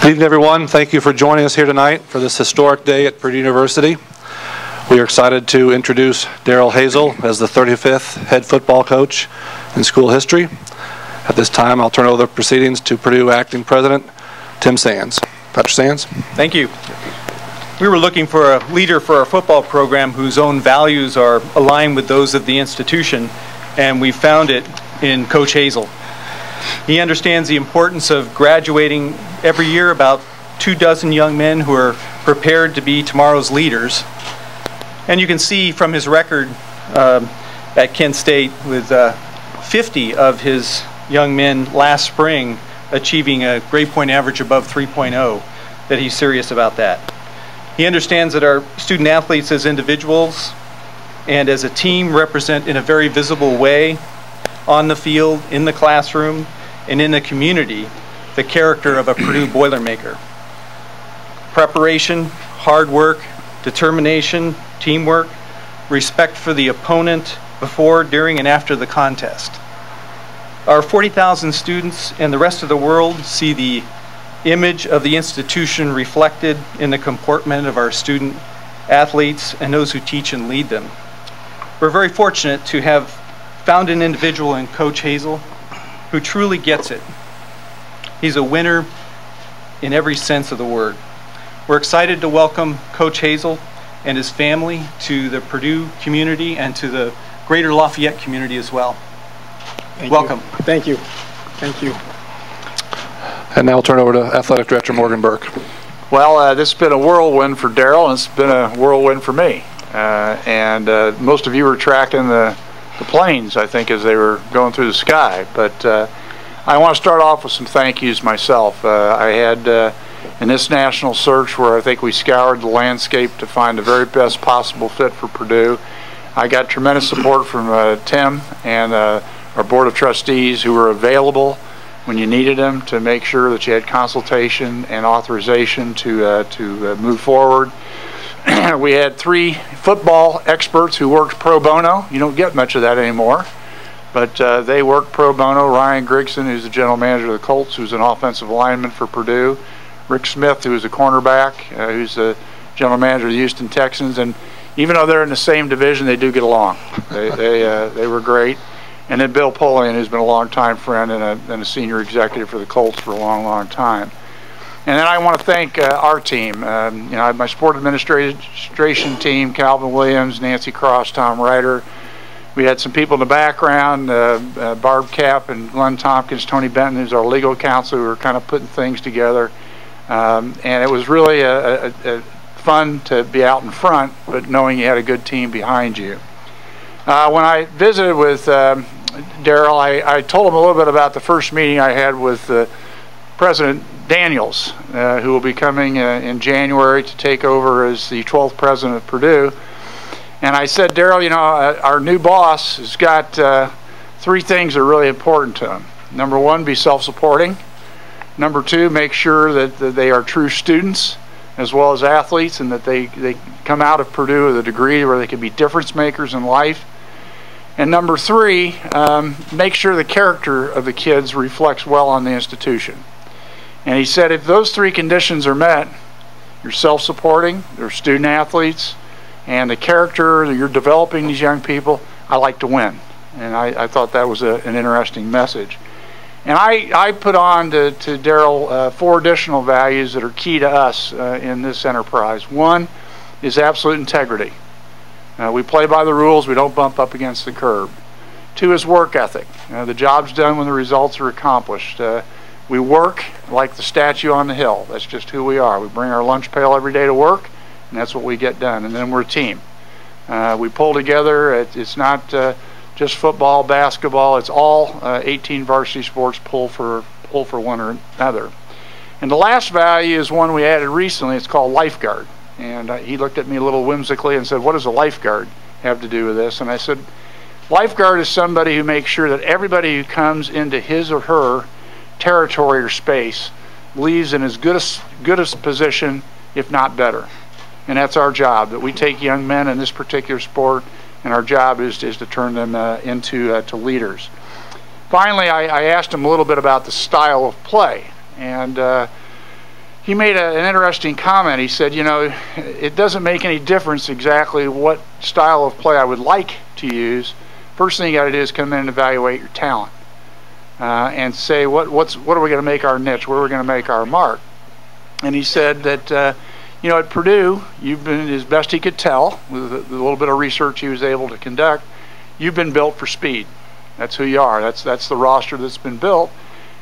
Good evening, everyone. Thank you for joining us here tonight for this historic day at Purdue University. We are excited to introduce Darrell Hazell as the 35th head football coach in school history. At this time, I'll turn over the proceedings to Purdue Acting President Tim Sands. Dr. Sands. Thank you. We were looking for a leader for our football program whose own values are aligned with those of the institution, and we found it in Coach Hazell. He understands the importance of graduating every year about 24 young men who are prepared to be tomorrow's leaders. And you can see from his record at Kent State with 50 of his young men last spring achieving a grade point average above 3.0 that he's serious about that. He understands that our student athletes as individuals and as a team represent in a very visible way on the field, in the classroom, and in the community the character of a Purdue Boilermaker. Preparation, hard work, determination, teamwork, respect for the opponent before, during, and after the contest. Our 40,000 students and the rest of the world see the image of the institution reflected in the comportment of our student athletes and those who teach and lead them. We're very fortunate to have found an individual in Coach Hazell who truly gets it. He's a winner in every sense of the word. We're excited to welcome Coach Hazell and his family to the Purdue community and to the greater Lafayette community as well. Welcome. Thank you. Thank you. And now I'll turn over to Athletic Director Morgan Burke. Well, this has been a whirlwind for Darrell, and it's been a whirlwind for me. Most of you were tracking the planes, I think, as they were going through the sky. But I want to start off with some thank yous myself. I had, in this national search where I think we scoured the landscape to find the very best possible fit for Purdue, I got tremendous support from Tim and our Board of Trustees who were available when you needed them to make sure that you had consultation and authorization to move forward. We had 3 football experts who worked pro bono. You don't get much of that anymore, but they worked pro bono. Ryan Grigson, who's the general manager of the Colts, who's an offensive lineman for Purdue. Rick Smith, who is a cornerback, who's the general manager of the Houston Texans. And even though they're in the same division, they do get along. They were great. And then Bill Polian, who's been a long-time friend and a senior executive for the Colts for a long, long time. And then I want to thank our team. I have my sport administration team, Calvin Williams, Nancy Cross, Tom Ryder. We had some people in the background, Barb Kapp and Glenn Tompkins, Tony Benton, who's our legal counsel, who were kind of putting things together. And it was really fun to be out in front, but knowing you had a good team behind you. When I visited with Darrell, I told him a little bit about the first meeting I had with President Daniels, who will be coming in January to take over as the 12th president of Purdue. And I said, Darrell, our new boss has got 3 things that are really important to him. Number 1, be self-supporting. Number 2, make sure that they are true students as well as athletes, and that they come out of Purdue with a degree where they can be difference makers in life. And number 3, make sure the character of the kids reflects well on the institution. And he said if those 3 conditions are met, you're self-supporting, they're student athletes, and the character that you're developing these young people, I like to win. And I thought that was an interesting message. And I put on to Darrell 4 additional values that are key to us in this enterprise. 1 is absolute integrity. We play by the rules. We don't bump up against the curb. 2 is work ethic. The job's done when the results are accomplished. We work like the statue on the hill. That's just who we are. We bring our lunch pail every day to work, and that's what we get done. And then we're a team. We pull together. It's not just football, basketball. It's all 18 varsity sports pull for one or another. And the last value is one we added recently. It's called lifeguard. And he looked at me a little whimsically and said, what does a lifeguard have to do with this? And I said, lifeguard is somebody who makes sure that everybody who comes into his or her territory or space leaves in as good a position, if not better. And that's our job, that we take young men in this particular sport, and our job is to turn them into leaders. Finally, I asked him a little bit about the style of play. And he made an interesting comment. He said, you know, it doesn't make any difference exactly what style of play I would like to use. First thing you got to do is come in and evaluate your talent and say what are we going to make our niche, where are we going to make our mark. And he said that you know, at Purdue, you've been, as best he could tell with the little bit of research he was able to conduct, you've been built for speed. That's who you are. That's the roster that's been built.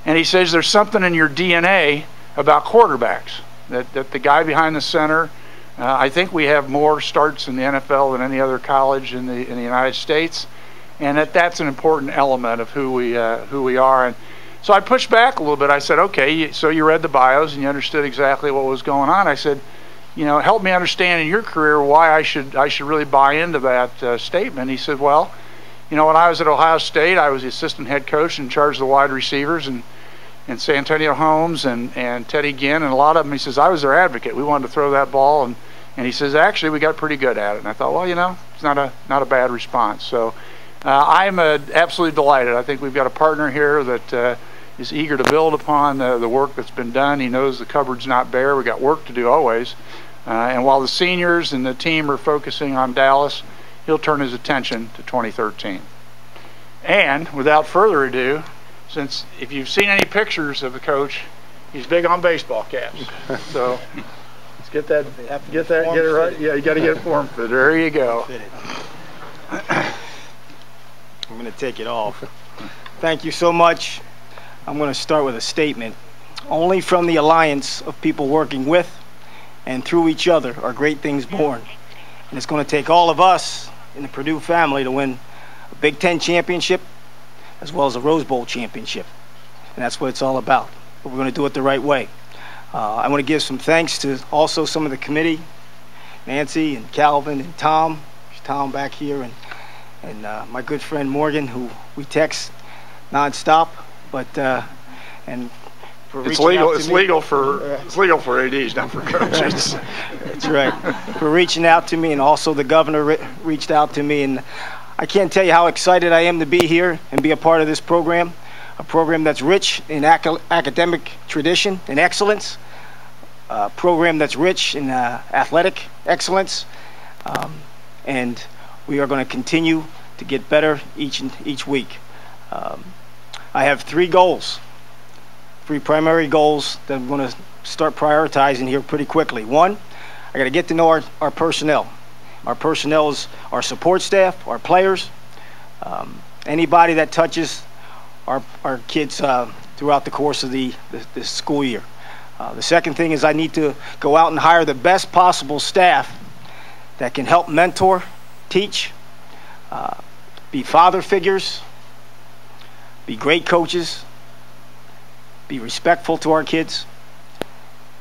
And he says there's something in your DNA about quarterbacks, that the guy behind the center, I think we have more starts in the NFL than any other college in the United States, and that's an important element of who we are. And so I pushed back a little bit. I said, okay, so you read the bios and you understood exactly what was going on. I said, you know, help me understand in your career why I should really buy into that statement. He said, well, you know, when I was at Ohio State, I was the assistant head coach in charge of the wide receivers, and Santonio Holmes and Teddy Ginn and a lot of them. He says, I was their advocate. We wanted to throw that ball, and he says, actually, we got pretty good at it. And I thought, well, you know, it's not a bad response. So I'm absolutely delighted. I think we've got a partner here that is eager to build upon the work that's been done. He knows the cupboard's not bare. We got work to do always. And while the seniors and the team are focusing on Dallas, he'll turn his attention to 2013. And without further ado, since if you've seen any pictures of the coach, he's big on baseball caps. So let's get it right. Yeah, you got to get it form fitted. There you go. I'm going to take it off. Thank you so much. I'm going to start with a statement. Only from the alliance of people working with and through each other are great things born. And it's going to take all of us in the Purdue family to win a Big Ten championship as well as a Rose Bowl championship. And that's what it's all about. But we're going to do it the right way. I want to give some thanks to also some of the committee, Nancy and Calvin and Tom. There's Tom back here, and my good friend Morgan, who we text nonstop. But and it's legal for ADs, not for coaches. That's right. For reaching out to me, and also the governor reached out to me, and I can't tell you how excited I am to be here and be a part of this program, a program that's rich in academic tradition and excellence, a program that's rich in athletic excellence, and we are going to continue to get better each week. I have three primary goals that I'm going to start prioritizing here pretty quickly. One, I got to get to know our personnel. Our personnel is our support staff, our players, anybody that touches our kids throughout the course of the school year. The second thing is I need to go out and hire the best possible staff that can help mentor, teach, be father figures, be great coaches, be respectful to our kids,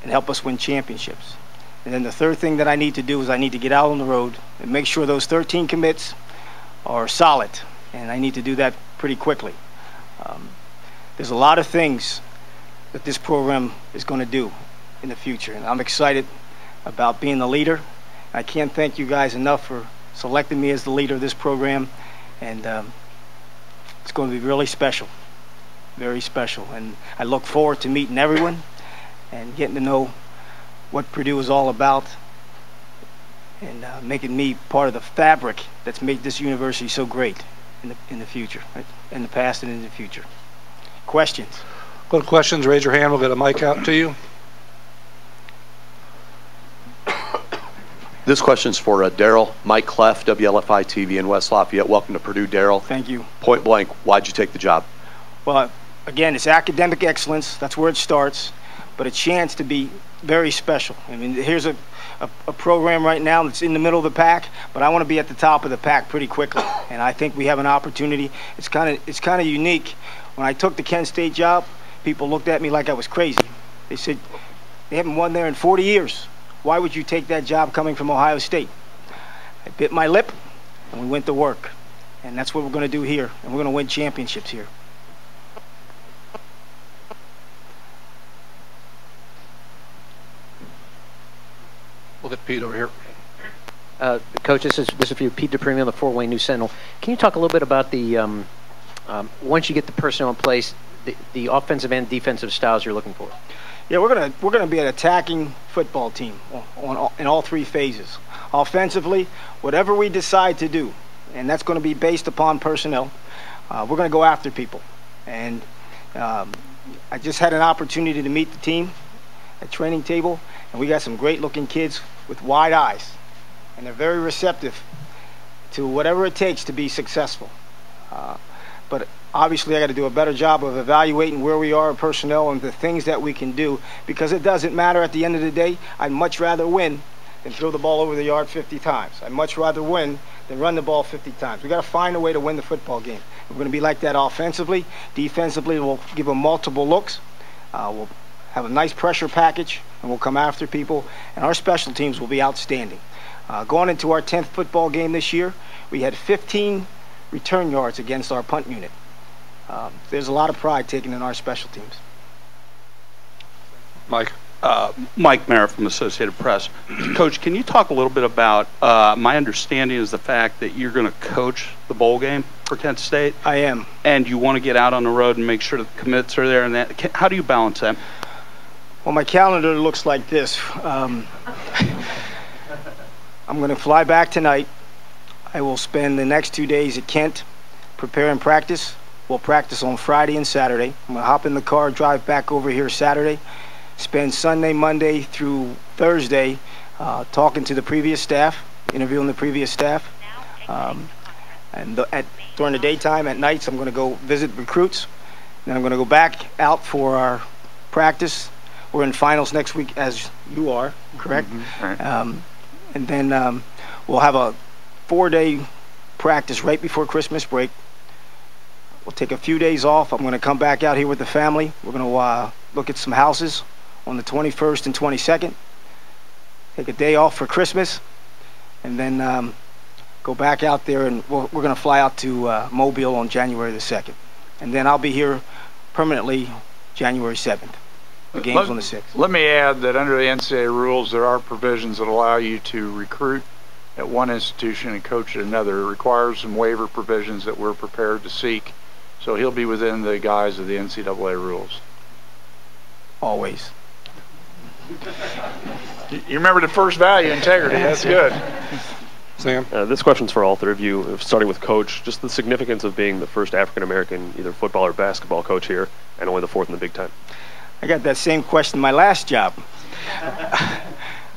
and help us win championships. And then the third thing that I need to do is I need to get out on the road and make sure those 13 commits are solid. And I need to do that pretty quickly. There's a lot of things that this program is going to do in the future. And I'm excited about being the leader. I can't thank you guys enough for selecting me as the leader of this program. And it's going to be really special, very special. And I look forward to meeting everyone and getting to know what Purdue is all about, and making me part of the fabric that's made this university so great in the future, right? In the past and in the future. Questions? Go to questions. Raise your hand. We'll get a mic out to you. This question's for Darrell. Mike Clef, WLFI TV in West Lafayette. Welcome to Purdue, Darrell. Thank you. Point blank, why'd you take the job? Well, again, it's academic excellence. That's where it starts. But a chance to be very special. I mean, here's a program right now that's in the middle of the pack, but I want to be at the top of the pack pretty quickly. And I think we have an opportunity. It's kind of unique. When I took the Kent State job, people looked at me like I was crazy. They said, they haven't won there in 40 years. Why would you take that job coming from Ohio State? I bit my lip, and we went to work. And that's what we're going to do here. And we're going to win championships here. We'll get Pete over here. Coach, this is for you, Pete DePremi on the Fort Wayne News Sentinel. Can you talk a little bit about the once you get the personnel in place, the offensive and defensive styles you're looking for? Yeah, we're gonna be an attacking football team in all three phases. Offensively, whatever we decide to do, and that's going to be based upon personnel. We're going to go after people, and I just had an opportunity to meet the team at training table, and we got some great-looking kids with wide eyes, and they're very receptive to whatever it takes to be successful. But obviously, I got to do a better job of evaluating where we are in personnel and the things that we can do, because it doesn't matter at the end of the day. I'd much rather win than throw the ball over the yard 50 times. I'd much rather win than run the ball 50 times. We got to find a way to win the football game. We're going to be like that offensively. Defensively, we'll give them multiple looks. We'll have a nice pressure package, and we'll come after people. And our special teams will be outstanding. Going into our 10th football game this year, we had 15 return yards against our punt unit. There's a lot of pride taken in our special teams. Mike. Mike Merritt from Associated Press. Coach, can you talk a little bit about, my understanding is the fact that you're going to coach the bowl game for Kent State. I am. And you want to get out on the road and make sure the commits are there. And that. How do you balance that? Well, my calendar looks like this. I'm going to fly back tonight. I will spend the next 2 days at Kent preparing practice. We'll practice on Friday and Saturday. I'm going to hop in the car, drive back over here Saturday, spend Sunday, Monday through Thursday talking to the previous staff, interviewing the previous staff. During the daytime, at nights, I'm going to go visit recruits. Then I'm going to go back out for our practice. We're in finals next week, as you are, correct? Mm-hmm. Right. And then we'll have a 4-day practice right before Christmas break. We'll take a few days off. I'm going to come back out here with the family. We're going to look at some houses on the 21st and 22nd. Take a day off for Christmas, and then go back out there, and we're going to fly out to Mobile on January the 2nd. And then I'll be here permanently January 7th. The game's on the 6th. Let me add that under the NCAA rules, there are provisions that allow you to recruit at one institution and coach at another. It requires some waiver provisions that we're prepared to seek. So he'll be within the guise of the NCAA rules. Always. You remember the first value, integrity. That's good. Sam? This question's for all three of you, starting with Coach. Just the significance of being the first African-American, either football or basketball coach here, and only the fourth in the Big Ten. I got that same question my last job.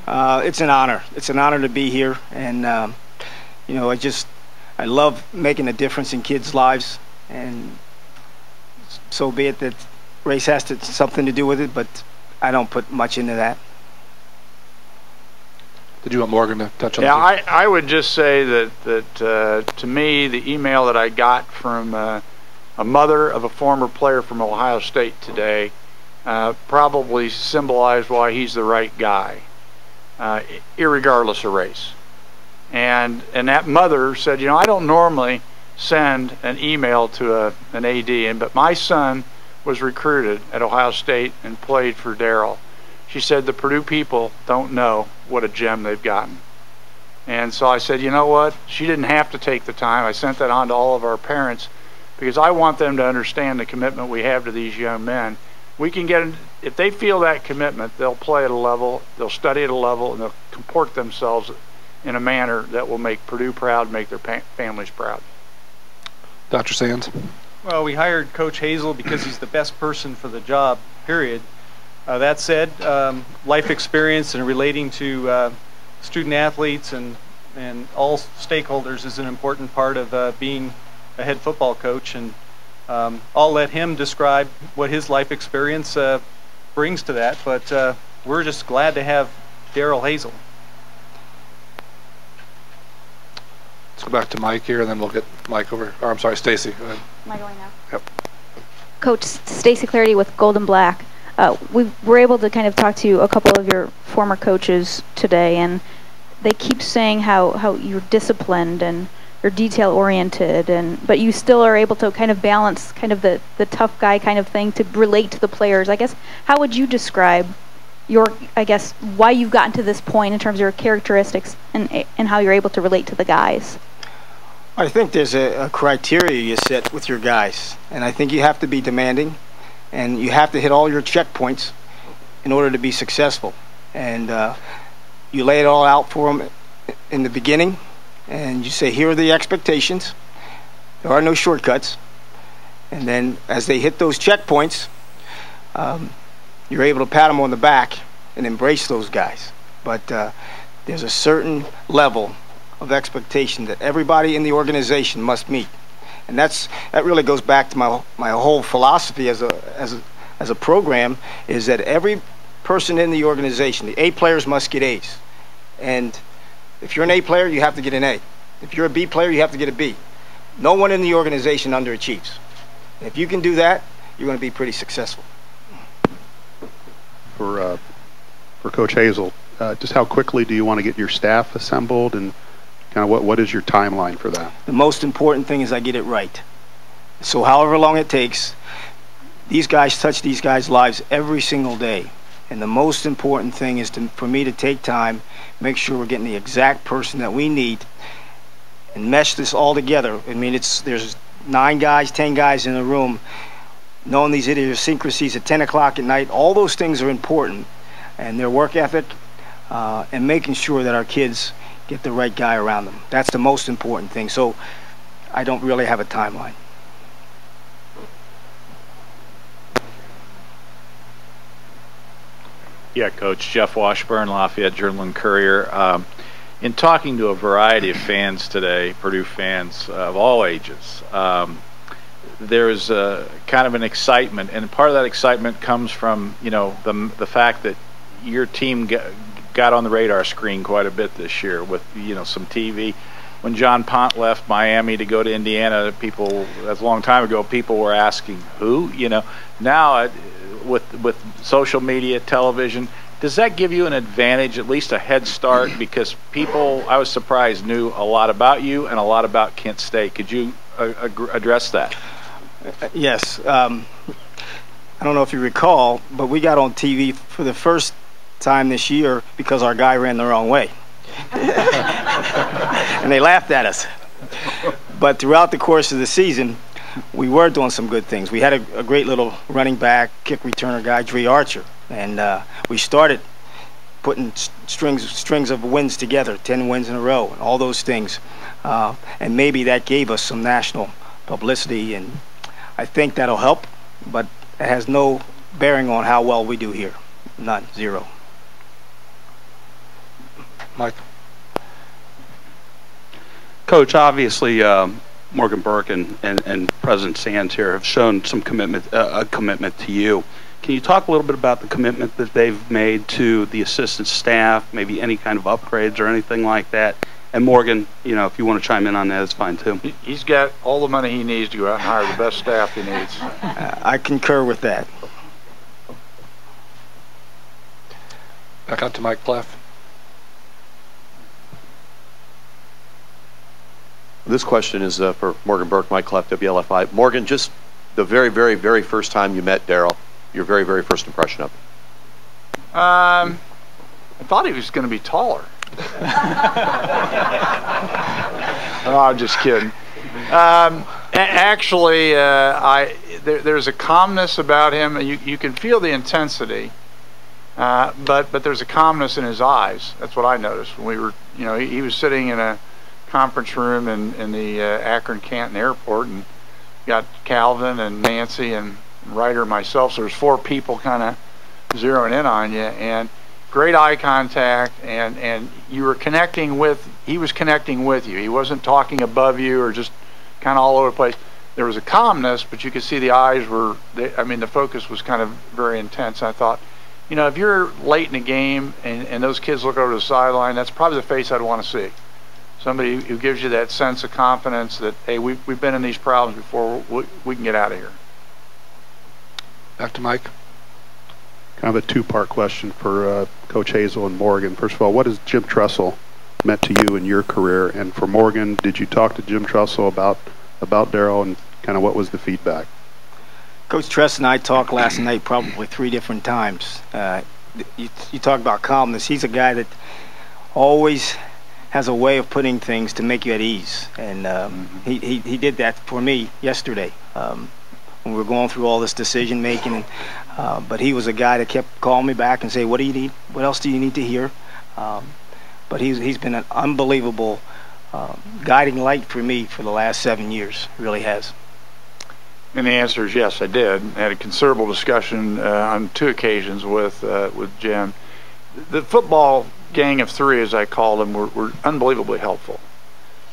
It's an honor. It's an honor to be here, and you know, I love making a difference in kids' lives, and so be it that race has something to do with it, but I don't put much into that. Did you want Morgan to touch on Yeah, that? I would just say that to me, the email that I got from a mother of a former player from Ohio State today probably symbolized why he's the right guy, irregardless of race. And that mother said, you know, I don't normally send an email to an AD, but my son was recruited at Ohio State and played for Darrell. She said the Purdue people don't know what a gem they've gotten. And so I said, you know what? She didn't have to take the time. I sent that on to all of our parents because I want them to understand the commitment we have to these young men. We can get, if they feel that commitment, they'll play at a level, they'll study at a level, and they'll comport themselves in a manner that will make Purdue proud, make their families proud. Dr. Sands? Well, we hired Coach Hazell because he's the best person for the job, period. That said, life experience and relating to student athletes and all stakeholders is an important part of being a head football coach, and I'll let him describe what his life experience brings to that, but we're just glad to have Darrell Hazell. Let's go back to Mike here, and then we'll get Mike over. Or I'm sorry, Stacy. Go ahead. Am I going now? Yep. Coach, Stacy Clarity with Gold and Black. We were able to kind of talk to a couple of your former coaches today, and they keep saying how you're disciplined and you're detail-oriented, but you still are able to kind of balance kind of the tough guy kind of thing to relate to the players. I guess, how would you describe why you've gotten to this point in terms of your characteristics and how you're able to relate to the guys? I think there's a criteria you set with your guys, and I think you have to be demanding, and you have to hit all your checkpoints in order to be successful. And you lay it all out for them in the beginning, and you say, here are the expectations. There are no shortcuts. And then as they hit those checkpoints, you're able to pat them on the back and embrace those guys. But there's a certain level of expectation that everybody in the organization must meet. And that really goes back to my whole philosophy as a program, is that every person in the organization, the A players must get A's. And if you're an A player, you have to get an A. If you're a B player, you have to get a B. No one in the organization underachieves. If you can do that, you're going to be pretty successful. For Coach Hazell, just how quickly do you want to get your staff assembled, and kind of what is your timeline for that? The most important thing is I get it right. So however long it takes, these guys touch these guys' lives every single day. And the most important thing is for me to take time, make sure we're getting the exact person that we need, and mesh this all together. I mean, there's 9 guys, 10 guys in the room. Knowing these idiosyncrasies at 10 o'clock at night, all those things are important. And their work ethic, and making sure that our kids get the right guy around them. That's the most important thing. So I don't really have a timeline. Yeah, Coach. Jeff Washburn, Lafayette Journal and Courier. In talking to a variety of fans today, Purdue fans of all ages, there's kind of an excitement, and part of that excitement comes from, you know, the fact that your team got on the radar screen quite a bit this year with, you know, some TV. When John Pont left Miami to go to Indiana, that's a long time ago, people were asking, who? You know, now with social media, television, does that give you an advantage, at least a head start? Because people, I was surprised, knew a lot about you and a lot about Kent State. Could you address that? Yes. I don't know if you recall, but we got on TV for the first time this year because our guy ran the wrong way. And they laughed at us. But throughout the course of the season, we were doing some good things. We had a great little running back, kick returner guy, Dre Archer. And we started putting strings of wins together, 10 wins in a row, and all those things. And maybe that gave us some national publicity, and I think that'll help, but it has no bearing on how well we do here. None, zero. Mike. Coach, obviously Morgan Burke and President Sands here have shown some commitment, a commitment to you. Can you talk a little bit about the commitment that they've made to the assistant staff, maybe any kind of upgrades or anything like that? And Morgan, you know, if you want to chime in on that, it's fine too. He's got all the money he needs to go out and hire the best staff he needs. I concur with that. Back up to Mike Cleff. This question is for Morgan Burke, Mike Cleff, WLFI. Morgan, just the very, very, very first time you met Darrell, your very, very first impression of him. I thought he was going to be taller. No, I'm just kidding. Actually, there's a calmness about him. You can feel the intensity, but there's a calmness in his eyes. That's what I noticed when we were, you know, he was sitting in a conference room in the Akron-Canton airport, and got Calvin and Nancy and Ryder and myself, so there's 4 people kind of zeroing in on you, and great eye contact, and you were connecting with, he was connecting with you. He wasn't talking above you or just kind of all over the place. There was a calmness, but you could see the eyes were, I mean, the focus was kind of very intense. I thought, you know, if you're late in a game and those kids look over the sideline, that's probably the face I'd want to see. Somebody who gives you that sense of confidence that, hey, we've been in these problems before, we can get out of here. Back to Mike. Kind of a 2-part question for Coach Hazell and Morgan. First of all, what has Jim Tressel meant to you in your career? And for Morgan, did you talk to Jim Tressel about Darrell, and kind of what was the feedback? Coach Tress and I talked last night probably 3 different times. You talk about calmness. He's a guy that always has a way of putting things to make you at ease, and he did that for me yesterday when we were going through all this decision making. And But he was a guy that kept calling me back and say, what do you need? What else do you need to hear? But he's been an unbelievable guiding light for me for the last 7 years. He really has. And the answer is yes, I did. I had a considerable discussion on 2 occasions with Jim. The football gang of 3, as I called them, were unbelievably helpful.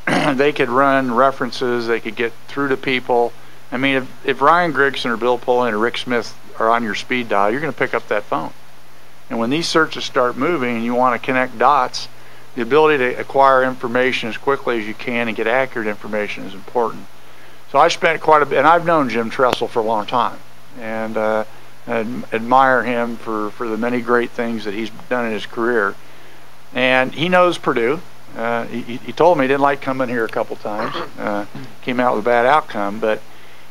They could run references. They could get through to people. I mean, if Ryan Grigson or Bill Pulley or Rick Smith are on your speed dial, you're going to pick up that phone. And when these searches start moving and you want to connect dots, the ability to acquire information as quickly as you can and get accurate information is important. So I spent quite a bit, and I've known Jim Tressel for a long time, and admire him for the many great things that he's done in his career. And he knows Purdue. He told me he didn't like coming here a couple times. Came out with a bad outcome, but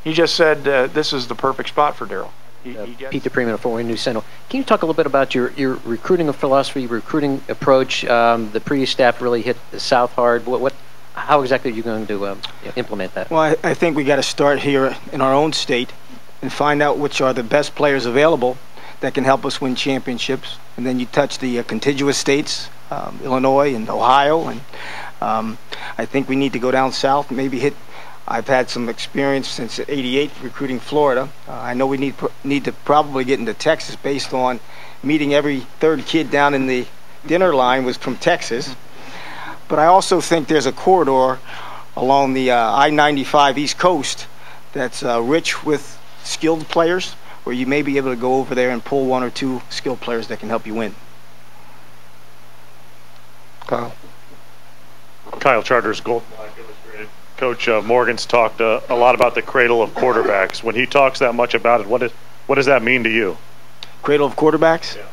he just said this is the perfect spot for Darrell. Pete DePrimo, Fort Wayne News Sentinel. Can you talk a little bit about your recruiting philosophy, recruiting approach? The previous staff really hit the South hard. How exactly are you going to implement that? Well, I think we got to start here in our own state and find out which are the best players available that can help us win championships. And then you touch the contiguous states, Illinois and Ohio. And I think we need to go down south, maybe hit. I've had some experience since '88 recruiting Florida. I know we need to probably get into Texas based on meeting every 3rd kid down in the dinner line was from Texas. But I also think there's a corridor along the I-95 East Coast that's rich with skilled players, where you may be able to go over there and pull 1 or 2 skilled players that can help you win. Kyle Charters, Golden Black Illustrated. Coach Morgan's talked a lot about the cradle of quarterbacks. When he talks that much about it, what does that mean to you? Cradle of quarterbacks? Yeah.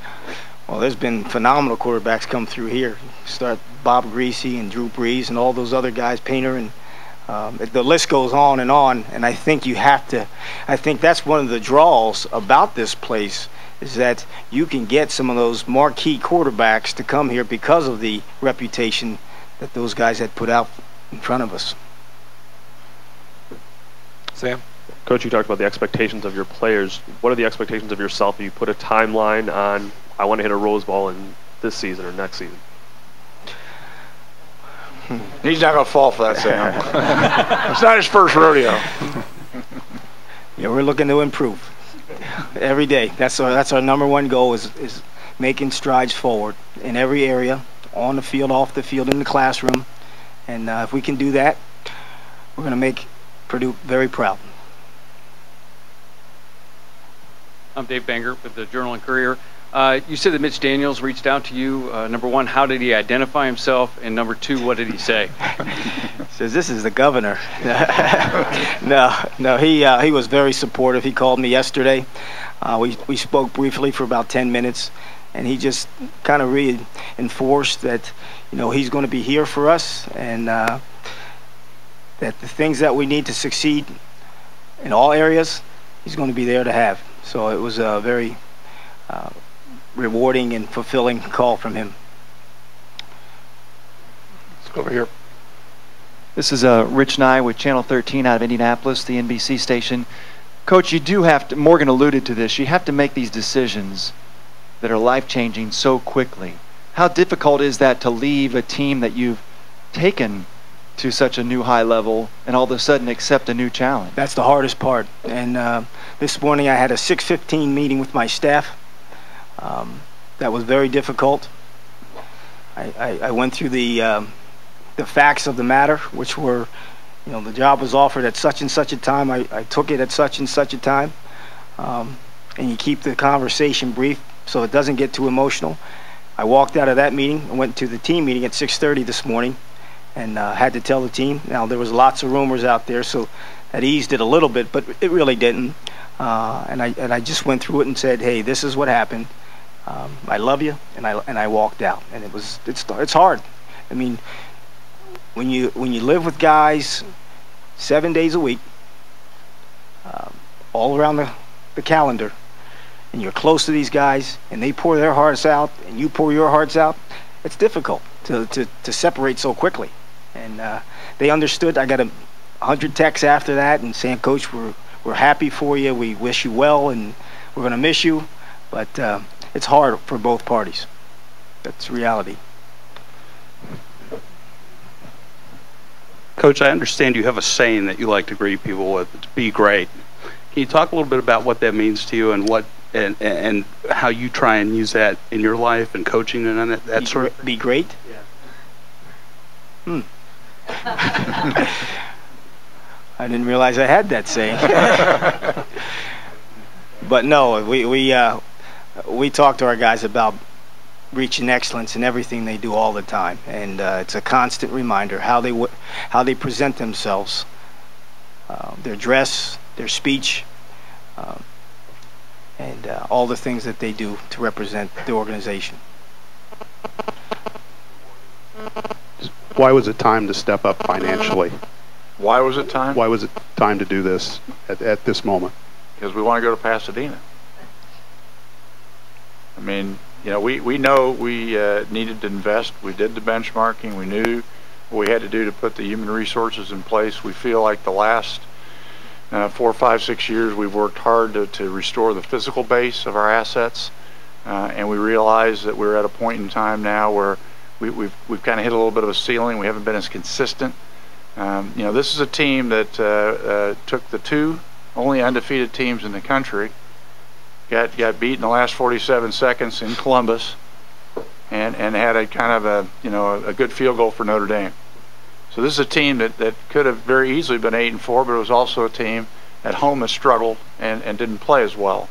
Well, there's been phenomenal quarterbacks come through here. Start Bob Greasy and Drew Brees and all those other guys, Painter, and the list goes on. And I think you have to. I think that's one of the draws about this place, is that you can get some of those marquee quarterbacks to come here because of the reputation that those guys had put out in front of us. Sam? Coach, you talked about the expectations of your players. What are the expectations of yourself? If you put a timeline on, I want to hit a Rose Bowl in this season or next season. He's not going to fall for that, Sam. It's not his first rodeo. Yeah, we're looking to improve every day. That's our #1 goal, is making strides forward in every area, on the field, off the field, in the classroom. And if we can do that, we're going to make Purdue very proud. I'm Dave Banger with the Journal and Courier. You said that Mitch Daniels reached out to you. #1, how did he identify himself? And #2, what did he say? Says, this is the governor. No, he was very supportive. He called me yesterday. We spoke briefly for about 10 minutes, and he just kind of reinforced that, he's going to be here for us, and that the things that we need to succeed in all areas, he's going to be there to have. So it was a very rewarding and fulfilling call from him. Let's go over here. This is Rich Nye with Channel 13 out of Indianapolis, the NBC station. Coach, you do have to, Morgan alluded to this, you have to make these decisions that are life-changing so quickly. How difficult is that to leave a team that you've taken to such a new high level and all of a sudden accept a new challenge? That's the hardest part. And this morning I had a 6:15 meeting with my staff. That was very difficult. I went through the facts of the matter, which were, the job was offered at such and such a time. I took it at such and such a time. And you keep the conversation brief so it doesn't get too emotional. I walked out of that meeting and went to the team meeting at 6:30 this morning, and had to tell the team. Now, there was lots of rumors out there, so that eased it a little bit, but it really didn't. And I just went through it and said, hey, this is what happened. I love you, and I walked out. And it's hard. I mean, when you live with guys 7 days a week, all around the calendar, and you're close to these guys, and they pour their hearts out, and you pour your hearts out, it's difficult to separate so quickly. And they understood. I got 100 texts after that and saying, Coach, we're happy for you. We wish you well, and we're going to miss you, but it's hard for both parties. That's reality. Coach, I understand you have a saying that you like to greet people with, it's be great. Can you talk a little bit about what that means to you and what and how you try and use that in your life and coaching and that sort of thing? Be great? Yeah. I didn't realize I had that saying. But no, we talk to our guys about reaching excellence in everything they do all the time, and it's a constant reminder how they present themselves, their dress, their speech, and all the things that they do to represent the organization. Why was it time to step up financially? Why was it time? Why was it time to do this at this moment? Because we want to go to Pasadena. I mean, you know, we know we needed to invest. We did the benchmarking. We knew what we had to do to put the human resources in place. We feel like the last 4, 5, 6 years we've worked hard to restore the physical base of our assets, and we realize that we're at a point in time now where we've kind of hit a little bit of a ceiling. We haven't been as consistent. You know, this is a team that took the 2 only undefeated teams in the country, got beat in the last 47 seconds in Columbus, and had a kind of a good field goal for Notre Dame. So this is a team that could have very easily been 8-4, but it was also a team at home that struggled and didn't play as well.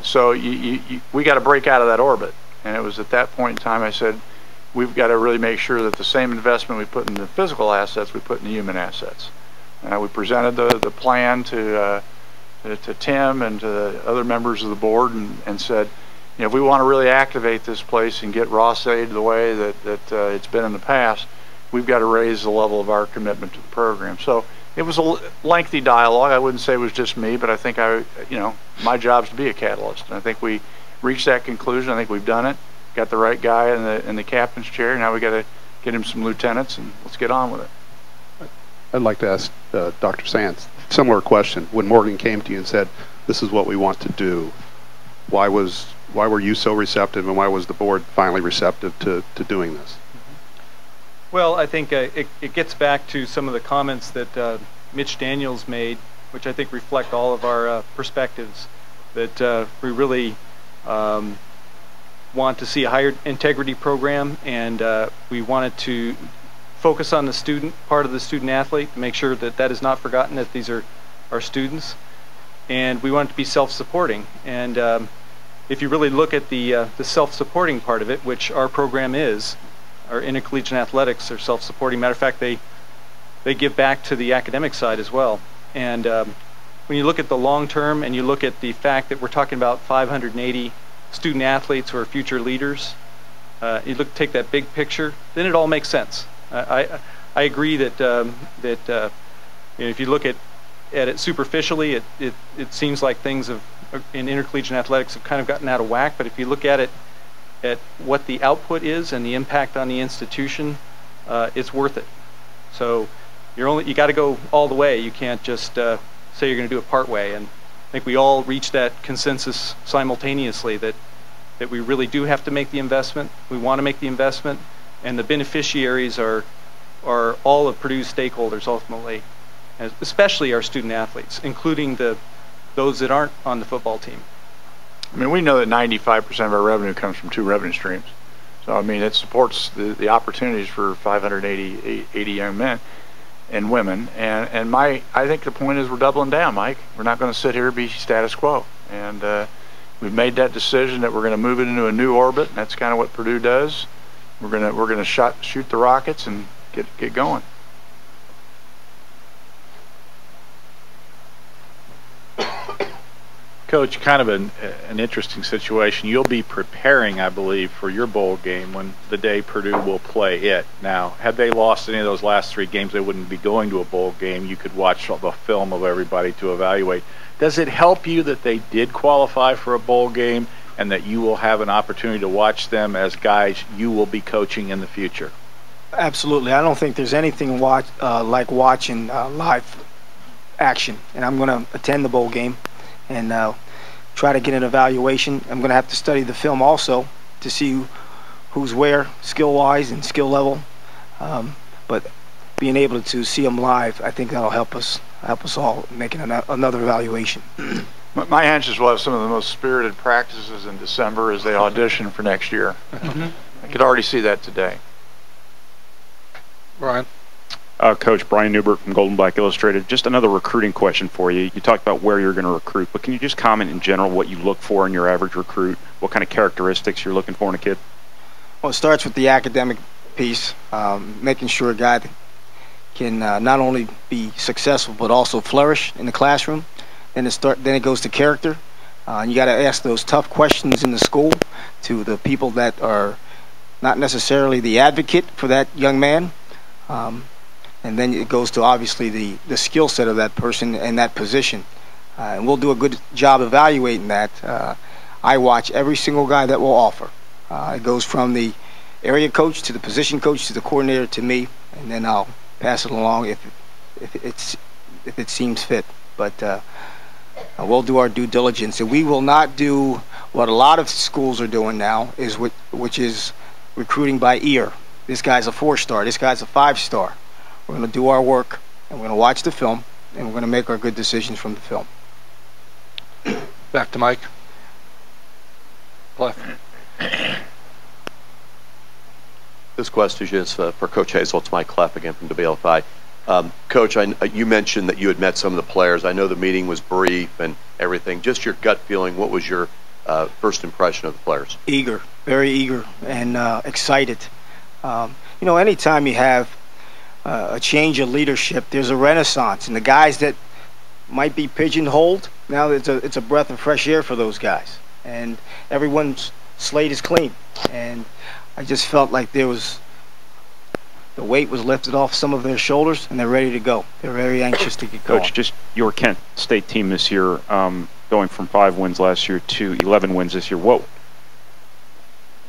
So we got to break out of that orbit. And it was at that point in time I said, we've got to really make sure that the same investment we put in the physical assets, we put in the human assets. We presented the plan to Tim and to the other members of the board and said, you know, if we want to really activate this place and get Ross Aid the way that it's been in the past, we've got to raise the level of our commitment to the program. So it was a lengthy dialogue. I wouldn't say it was just me, but I think my job is to be a catalyst. And I think we reached that conclusion. I think we've done it. Got the right guy in the captain's chair. Now we got to get him some lieutenants, and let's get on with it. I'd like to ask Dr. Sands similar question. When Morgan came to you and said, "This is what we want to do," why were you so receptive, and why was the board finally receptive to doing this? Well, I think it gets back to some of the comments that Mitch Daniels made, which I think reflect all of our perspectives, that we really want to see a higher integrity program, and we wanted to focus on the student, part of the student athlete, to make sure that is not forgotten, that these are our students, and we want it to be self-supporting. And if you really look at the self-supporting part of it, which our program is, our intercollegiate athletics are self-supporting. Matter of fact, they give back to the academic side as well. And when you look at the long term, and you look at the fact that we're talking about 580 student athletes who are future leaders, take that big picture, then it all makes sense. I agree that if you look at it superficially, it seems like things in intercollegiate athletics have kind of gotten out of whack. But if you look at it, at what the output is and the impact on the institution, it's worth it. So you got to go all the way. You can't just say you're going to do it part way. And I think we all reached that consensus simultaneously that we really do have to make the investment. We want to make the investment, and the beneficiaries are all of Purdue's stakeholders ultimately, especially our student athletes, including those that aren't on the football team. I mean, we know that 95% of our revenue comes from 2 revenue streams. So, I mean, it supports the opportunities for 580 young men and women. And I think the point is we're doubling down, Mike. We're not going to sit here and be status quo. And we've made that decision that we're going to move it into a new orbit, and that's kind of what Purdue does. We're going to shoot the rockets and get going. Coach, kind of an interesting situation. You'll be preparing, I believe, for your bowl game when the day Purdue will play it. Now, had they lost any of those last 3 games, they wouldn't be going to a bowl game. You could watch the film of everybody to evaluate. Does it help you that they did qualify for a bowl game and that you will have an opportunity to watch them as guys you will be coaching in the future? Absolutely. I don't think there's anything like watching live action. And I'm going to attend the bowl game. And try to get an evaluation. I'm going to have to study the film also to see who's where, skill-wise and skill level. But being able to see them live, I think that'll help us all making another evaluation. My hunch is we'll have some of the most spirited practices in December as they audition for next year. I could already see that today. Brian. Coach, Brian Newbert from Gold and Black Illustrated. Just another recruiting question for you. You talked about where you're going to recruit, but can you just comment in general what you look for in your average recruit, what kind of characteristics you're looking for in a kid? Well, it starts with the academic piece, making sure a guy can not only be successful but also flourish in the classroom. Then it goes to character. And you got to ask those tough questions in the school to the people that are not necessarily the advocate for that young man. And then it goes to obviously the skill set of that person and that position. And we'll do a good job evaluating that. I watch every single guy that we'll offer. It goes from the area coach to the position coach to the coordinator to me, and then I'll pass it along if it seems fit. But we'll do our due diligence, and we will not do what a lot of schools are doing now, which is recruiting by ear. This guy's a 4-star. This guy's a 5-star. We're going to do our work, and we're going to watch the film, and we're going to make our good decisions from the film. Back to Mike. Cliff. This question is for Coach Hazell. It's Mike Clef again from WLFI. Coach, you mentioned that you had met some of the players. I know the meeting was brief and everything. Just your gut feeling, what was your first impression of the players? Eager, very eager and excited. You know, anytime you have a change of leadership, there's a renaissance. And the guys that might be pigeonholed, now it's a breath of fresh air for those guys. And everyone's slate is clean. And I just felt like the weight was lifted off some of their shoulders, and they're ready to go. They're very anxious to get going. Coach, just your Kent State team this year, going from 5 wins last year to 11 wins this year. What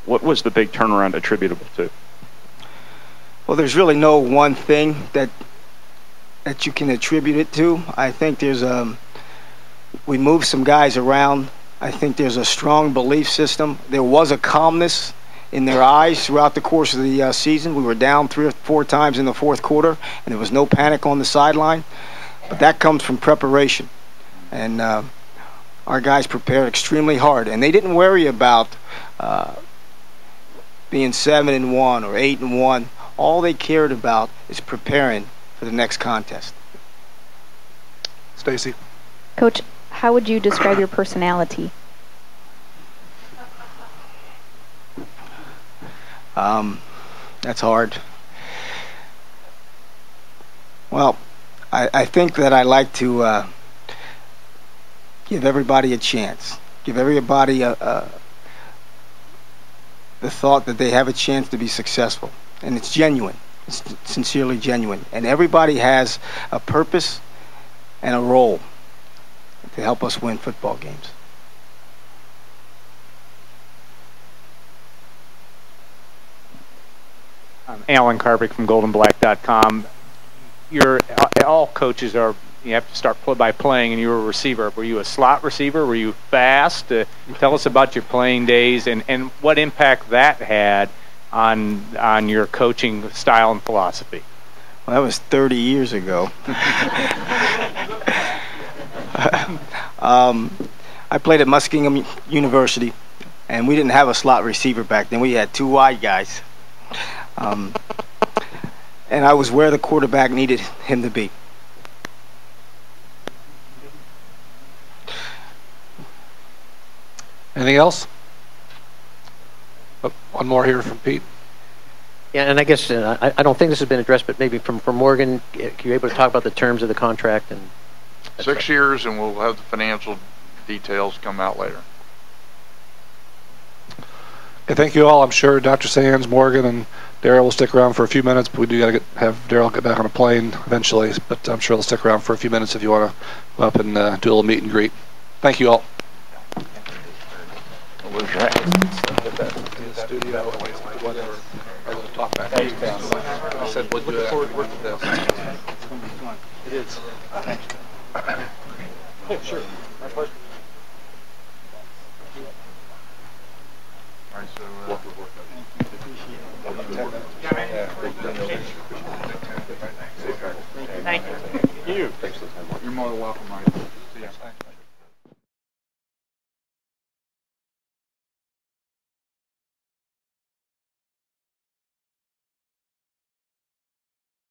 was the big turnaround attributable to? Well, there's really no one thing that you can attribute it to. I think there's we moved some guys around. I think there's a strong belief system. There was a calmness in their eyes throughout the course of the season. We were down 3 or 4 times in the fourth quarter, and there was no panic on the sideline. But that comes from preparation. And our guys prepared extremely hard, and they didn't worry about being 7-1 or 8-1. All they cared about is preparing for the next contest. Stacy. Coach, how would you describe your personality? That's hard. Well, I think that I like to give everybody a chance. Give everybody the thought that they have a chance to be successful. And it's genuine. It's sincerely genuine. And everybody has a purpose and a role to help us win football games. I'm Alan Carpick from goldenblack.com. All coaches are, you have to start by playing, and you were a receiver. Were you a slot receiver? Were you fast? Tell us about your playing days and what impact that had on your coaching style and philosophy. Well, that was 30 years ago. I played at Muskingum University, and we didn't have a slot receiver back then. We had 2 wide guys. And I was where the quarterback needed him to be. Anything else? Oh, one more here from Pete. Yeah, and I guess I don't think this has been addressed, but maybe from Morgan, are you able to talk about the terms of the contract? And 6 years, and we'll have the financial details come out later. Okay, thank you all. I'm sure Dr. Sands, Morgan, and Darrell will stick around for a few minutes, but we do got to have Darrell get back on a plane eventually. But I'm sure he'll stick around for a few minutes if you want to go up and do a little meet and greet. Thank you all. Where's that? Studio, whatever. Or we'll talk back. I said, we'll do work with this. It is. Oh, sure. My pleasure. right, so thank you. You're more than welcome, Mike. See ya.